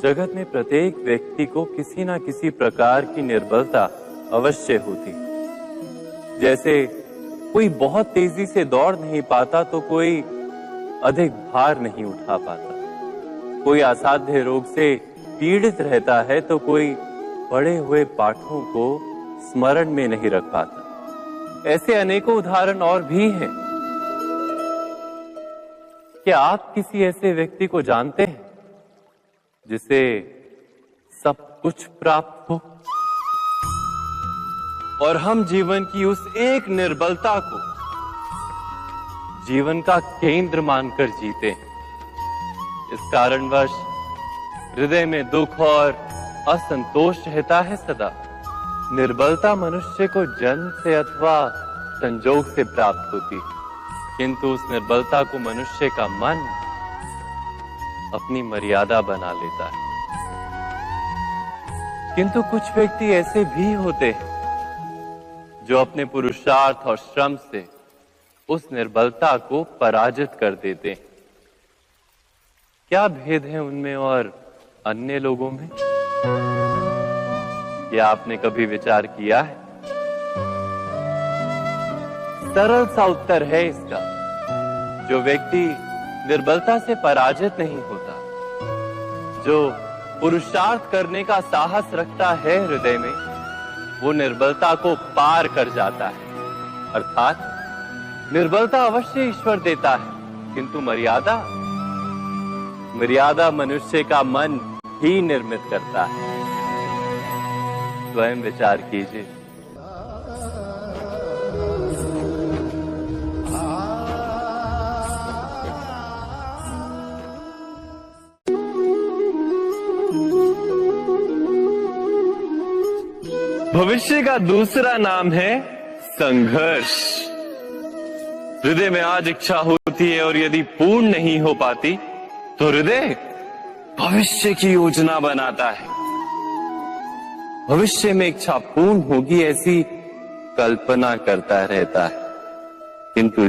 जगत में प्रत्येक व्यक्ति को किसी न किसी प्रकार की निर्बलता अवश्य होती। जैसे कोई बहुत तेजी से दौड़ नहीं पाता तो कोई अधिक भार नहीं उठा पाता, कोई असाध्य रोग से पीड़ित रहता है तो कोई पढ़े हुए पाठों को स्मरण में नहीं रख पाता। ऐसे अनेकों उदाहरण और भी हैं। क्या आप किसी ऐसे व्यक्ति को जानते हैं जिसे सब कुछ प्राप्त हो और हम जीवन की उस एक निर्बलता को जीवन का केंद्र मानकर जीते हैं? इस कारणवश हृदय में दुख और असंतोष रहता है सदा। निर्बलता मनुष्य को जन्म से अथवा संजोग से प्राप्त होती है, किंतु उस निर्बलता को मनुष्य का मन अपनी मर्यादा बना लेता है। किंतु कुछ व्यक्ति ऐसे भी होते हैं जो अपने पुरुषार्थ और श्रम से उस निर्बलता को पराजित कर देते हैं। क्या भेद है उनमें और अन्य लोगों में? क्या आपने कभी विचार किया है? सरल सा उत्तर है इसका। जो व्यक्ति निर्बलता से पराजित नहीं होता, जो पुरुषार्थ करने का साहस रखता है हृदय में, वो निर्बलता को पार कर जाता है। अर्थात निर्बलता अवश्य ईश्वर देता है, किंतु मर्यादा मनुष्य का मन ही निर्मित करता है। स्वयं विचार कीजिए। भविष्य का दूसरा नाम है संघर्ष। हृदय में आज इच्छा होती है और यदि पूर्ण नहीं हो पाती तो हृदय भविष्य की योजना बनाता है। भविष्य में इच्छा पूर्ण होगी ऐसी कल्पना करता रहता है, किंतु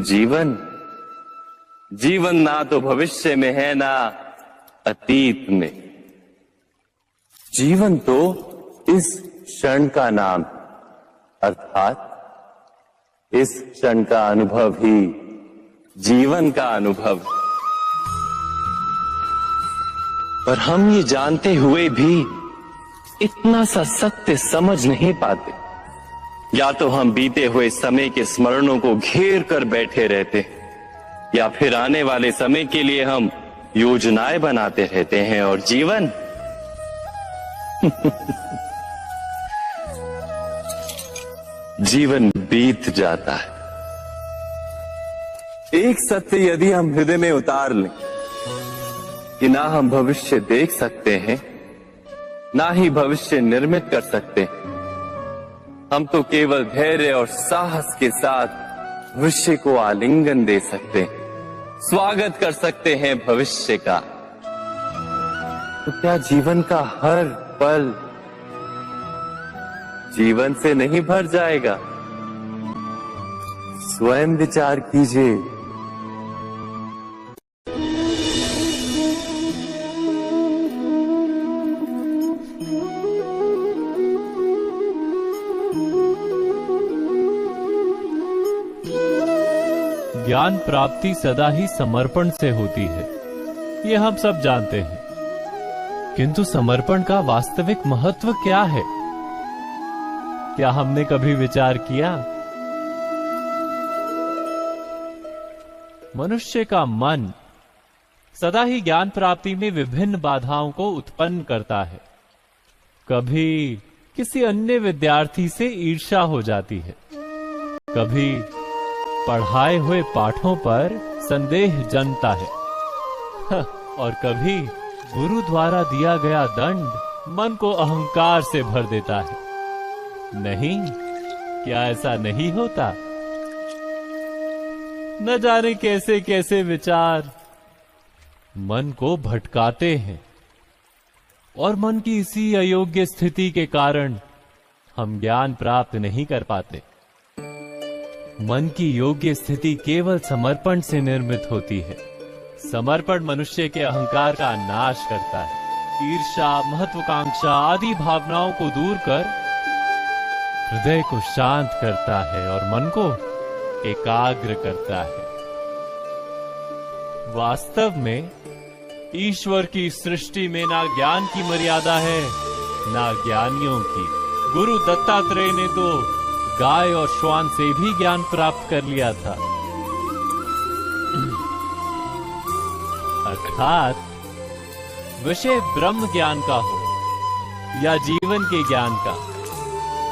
जीवन ना तो भविष्य में है ना अतीत में। जीवन तो इस क्षण का नाम, अर्थात इस क्षण का अनुभव ही जीवन का अनुभव। पर हम ये जानते हुए भी इतना सा सत्य समझ नहीं पाते। या तो हम बीते हुए समय के स्मरणों को घेर कर बैठे रहते, या फिर आने वाले समय के लिए हम योजनाएं बनाते रहते हैं और जीवन जीवन बीत जाता है। एक सत्य यदि हम हृदय में उतार लें कि ना हम भविष्य देख सकते हैं, ना ही भविष्य निर्मित कर सकते हैं, हम तो केवल धैर्य और साहस के साथ भविष्य को आलिंगन दे सकते हैं, स्वागत कर सकते हैं भविष्य का। तो क्या जीवन का हर पल जीवन से नहीं भर जाएगा? स्वयं विचार कीजिए। ज्ञान प्राप्ति सदा ही समर्पण से होती है, ये हम सब जानते हैं। किंतु समर्पण का वास्तविक महत्व क्या है? क्या हमने कभी विचार किया? मनुष्य का मन सदा ही ज्ञान प्राप्ति में विभिन्न बाधाओं को उत्पन्न करता है। कभी किसी अन्य विद्यार्थी से ईर्ष्या हो जाती है, कभी पढ़ाए हुए पाठों पर संदेह जन्मता है और कभी गुरु द्वारा दिया गया दंड मन को अहंकार से भर देता है। नहीं, क्या ऐसा नहीं होता? न जाने कैसे कैसे विचार मन को भटकाते हैं और मन की इसी अयोग्य स्थिति के कारण हम ज्ञान प्राप्त नहीं कर पाते। मन की योग्य स्थिति केवल समर्पण से निर्मित होती है। समर्पण मनुष्य के अहंकार का नाश करता है। ईर्ष्या, महत्वाकांक्षा आदि भावनाओं को दूर कर हृदय को शांत करता है और मन को एकाग्र करता है। वास्तव में ईश्वर की सृष्टि में ना ज्ञान की मर्यादा है ना ज्ञानियों की। गुरु दत्तात्रेय ने तो गाय और श्वान से भी ज्ञान प्राप्त कर लिया था। अर्थात विषय ब्रह्म ज्ञान का हो या जीवन के ज्ञान का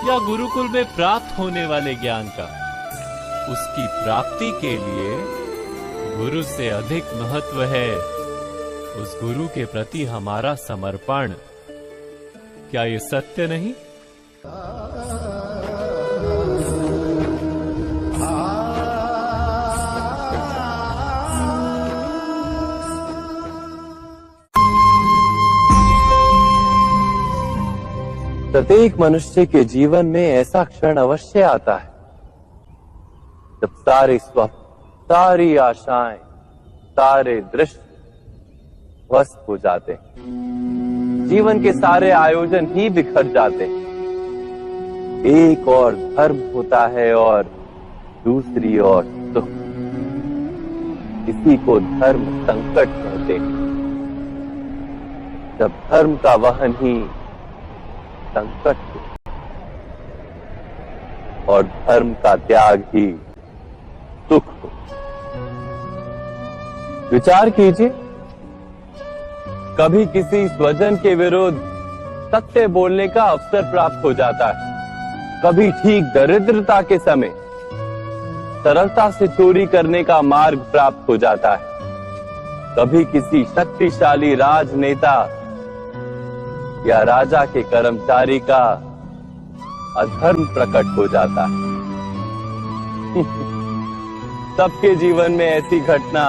या गुरुकुल में प्राप्त होने वाले ज्ञान का, उसकी प्राप्ति के लिए गुरु से अधिक महत्व है उस गुरु के प्रति हमारा समर्पण। क्या ये सत्य नहीं? प्रत्येक मनुष्य के जीवन में ऐसा क्षण अवश्य आता है जब सारे स्वप्न, सारी आशाएं, सारे दृश्य ध्वस्त हो जाते हैं। जीवन के सारे आयोजन ही बिखर जाते हैं। एक और धर्म होता है और दूसरी ओर सुख। इसी को धर्म संकट कहते हैं। जब धर्म का वहन ही संकट हो और धर्म का त्याग ही सुख हो। विचार कीजिए, कभी किसी स्वजन के विरुद्ध सत्य बोलने का अवसर प्राप्त हो जाता है, कभी ठीक दरिद्रता के समय सरलता से चोरी करने का मार्ग प्राप्त हो जाता है, कभी किसी शक्तिशाली राजनेता या राजा के कर्मचारी का अधर्म प्रकट हो जाता है। सबके जीवन में ऐसी घटना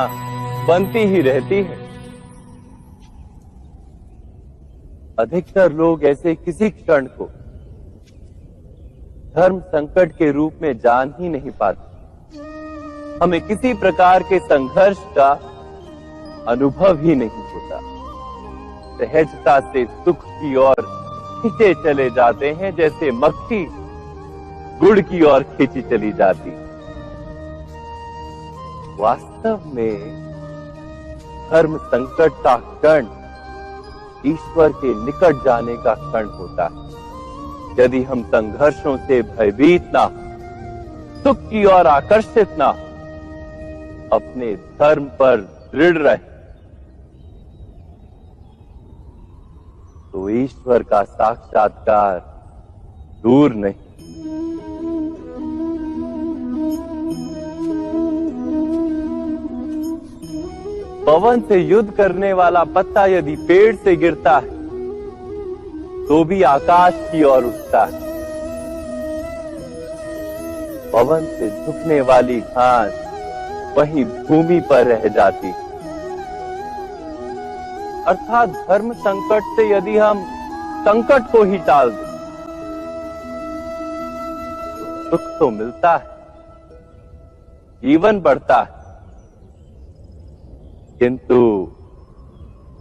बनती ही रहती है। अधिकतर लोग ऐसे किसी क्षण को धर्म संकट के रूप में जान ही नहीं पाते। हमें किसी प्रकार के संघर्ष का अनुभव ही नहीं होता। सहजता से सुख की ओर खींचे चले जाते हैं, जैसे मक्खी गुड़ की ओर खींची चली जाती। वास्तव में धर्म संकट का क्षण ईश्वर के निकट जाने का क्षण होता है। यदि हम संघर्षों से भयभीत ना, सुख की ओर आकर्षित ना, अपने धर्म पर दृढ़ रहे, तो ईश्वर का साक्षात्कार दूर नहीं। पवन से युद्ध करने वाला पत्ता यदि पेड़ से गिरता है तो भी आकाश की ओर उठता है। पवन से झुकने वाली घास वहीं भूमि पर रह जाती। अर्थात धर्म संकट से यदि हम संकट को ही टाल दें तो सुख तो मिलता है, जीवन बढ़ता है, किंतु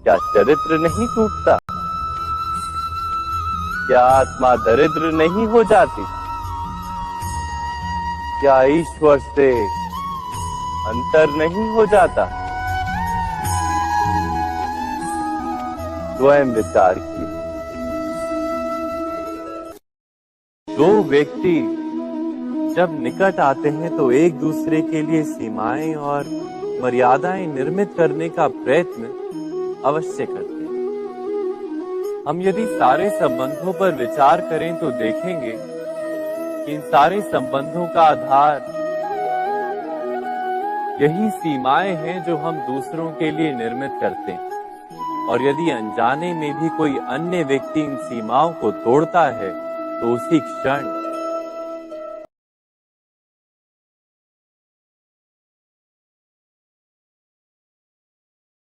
क्या चरित्र नहीं टूटता? क्या आत्मा दरिद्र नहीं हो जाती? क्या ईश्वर से अंतर नहीं हो जाता? स्वयं विचार किए। दो व्यक्ति जब निकट आते हैं तो एक दूसरे के लिए सीमाएं और मर्यादाएं निर्मित करने का प्रयत्न अवश्य करते हैं। हम यदि सारे संबंधों पर विचार करें तो देखेंगे कि इन सारे संबंधों का आधार यही सीमाएं हैं जो हम दूसरों के लिए निर्मित करते हैं। और यदि अनजाने में भी कोई अन्य व्यक्ति इन सीमाओं को तोड़ता है तो उसी क्षण